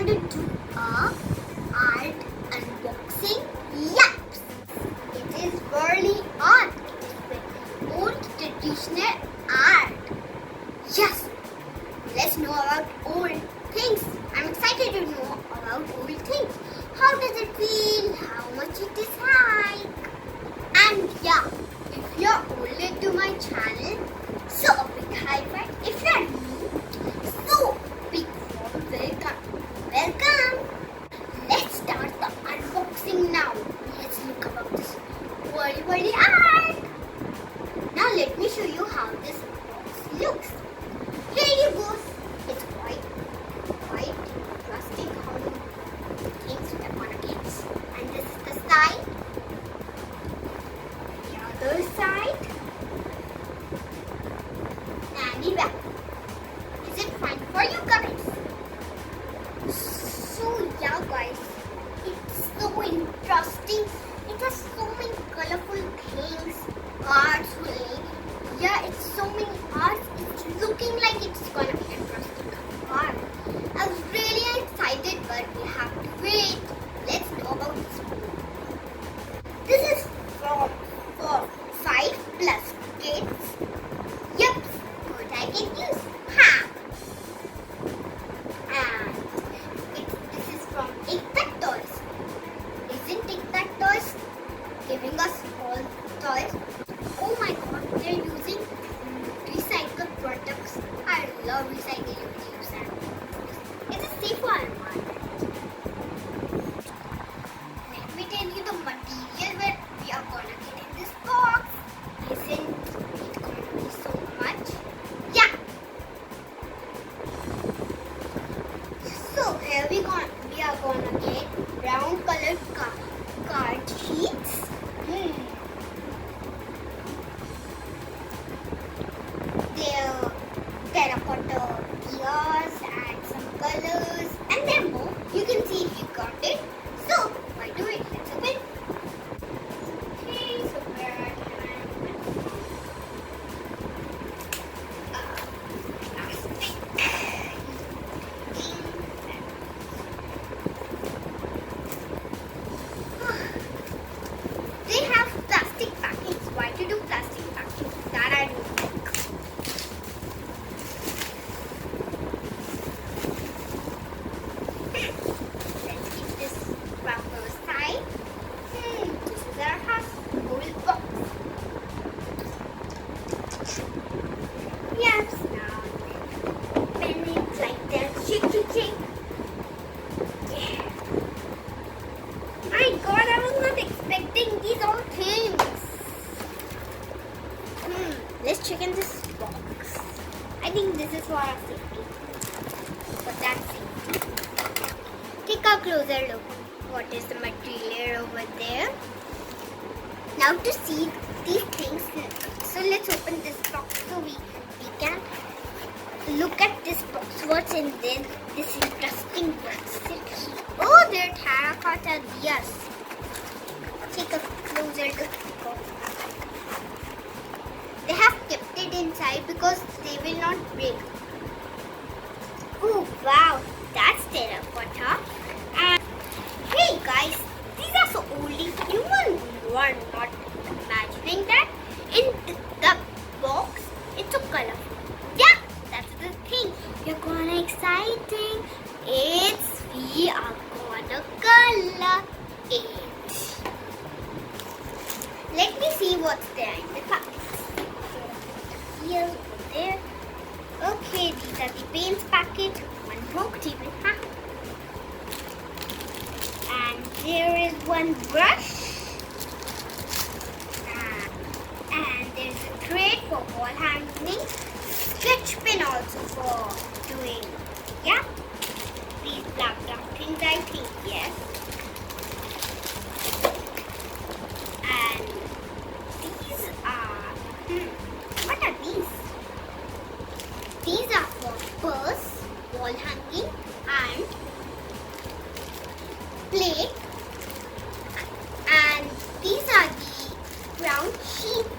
going to do a art unboxing. Yes, it is Warli Art. It is the old traditional art. Yes, let's know about old things. I'm excited to know about old things. How does it feel? How much it is like? And yeah, if you're older to my channel, so a big high five. If you're new, so big warm welcome. Welcome. Let's start the unboxing now. Let's look about this Warli art. Now let me show you how this box looks. Here you go. It's white, plastic, how many things we are gonna get. And this is the side. The other side. And the back. Is it fine for you guys? So yeah guys, it's so interesting. It has so many colorful things, arts really. Yeah, it's so many arts. It's looking like it's gonna be interesting art. I was really excited, but we have to wait. Let's know about this movie. This is for 5+ kids. Yep, good I can use. Ha! And this is from Ekta Toys. Isn't Ekta Toys giving us all toys? Oh my god, they're using recycled products. I love recycling use and it's a safe one. Let me tell you the material where we are gonna get in this box. Isn't it gonna be so much? Yeah. So here we are gonna get brown colored card sheets. They're terracotta gears and some colors and then more. You can see if you got it. So why do it? Let's open. Okay, so where can I open? Plastic. They have plastic packings. Why to do plastic packings? That I don't like. Let's keep this wrapper aside. This is our whole box. Yes, now open it like that. Shake. Yeah. My god, I was not expecting these all things. Let's check in this box. I think this is for our safety. But that's it. Take a closer look. What is the material over there? Now to see these things, so let's open this box so we can look at this box. What's in this interesting box? Oh, they're terracotta gears. Take a closer look. They have kept it inside because they will not break. Oh wow, that's terracotta. And hey guys, these are so oldie. You are not imagining that in the box it's so colorful. Yeah, that's the thing. You're gonna exciting. We are gonna color it. Let me see what's there in the packets. Here, over there. Okay, these are the paints packet. One broke even, huh? And there is one brush. And there's a tray for wall hanging. Sketch pen also for doing, yeah? These black things, I think, yes. And these are, what are these? These are for purse, wall hanging, and plate. And these are the brown sheets.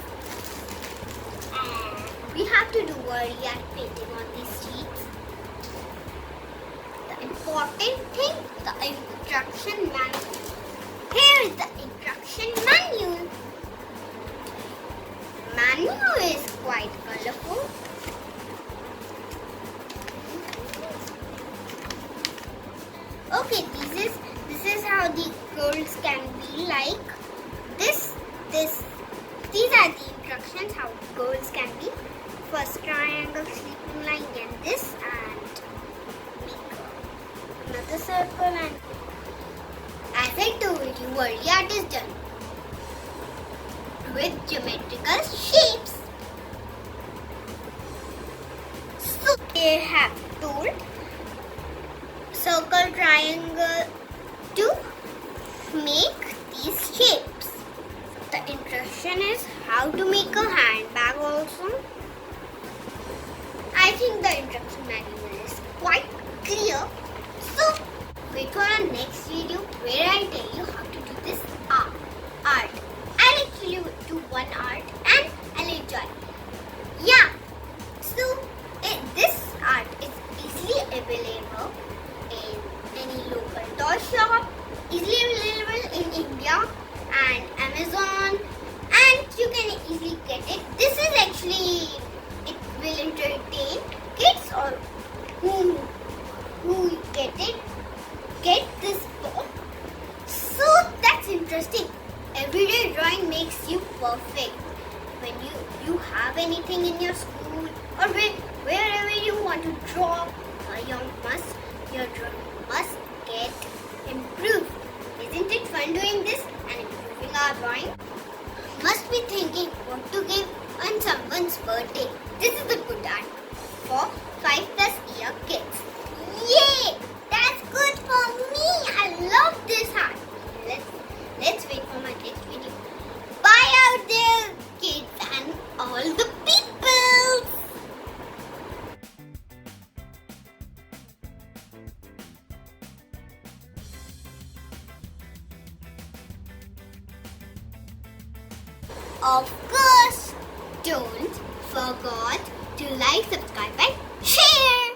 And we have to do Warli art painting on these sheets. The important thing, the instruction manual. Here is the instruction manual. Manual is quite colorful. Okay, this is how the girls can be like. These are the instructions how girls can be. First triangle, sleeping line, and this, and make another circle. And as I told you, Warli art is done with geometrical shapes. So they have told circle, triangle to make these shapes. The instruction is how to make a handbag also. I think the instruction manual is quite clear. So wait for our next video where I tell you how to do this art. I'll actually do one art and I'll enjoy. Yeah. So this art is easily available in any local toy shop, easily available in India and Amazon, and you can easily get it. This is actually, it will entertain kids or who get this book. So that's interesting. Everyday drawing makes you perfect. When you have anything in your school or wherever you want to draw, your drawing must get improved. Isn't it fun doing this and improving our drawing? Must be thinking what to give on someone's birthday. This is the good art for 5+ year kids. Yay! That's good for me. I love this art. Let's wait for my next video. Bye out there, kids and all the people. Of course, don't forget to like, subscribe and share.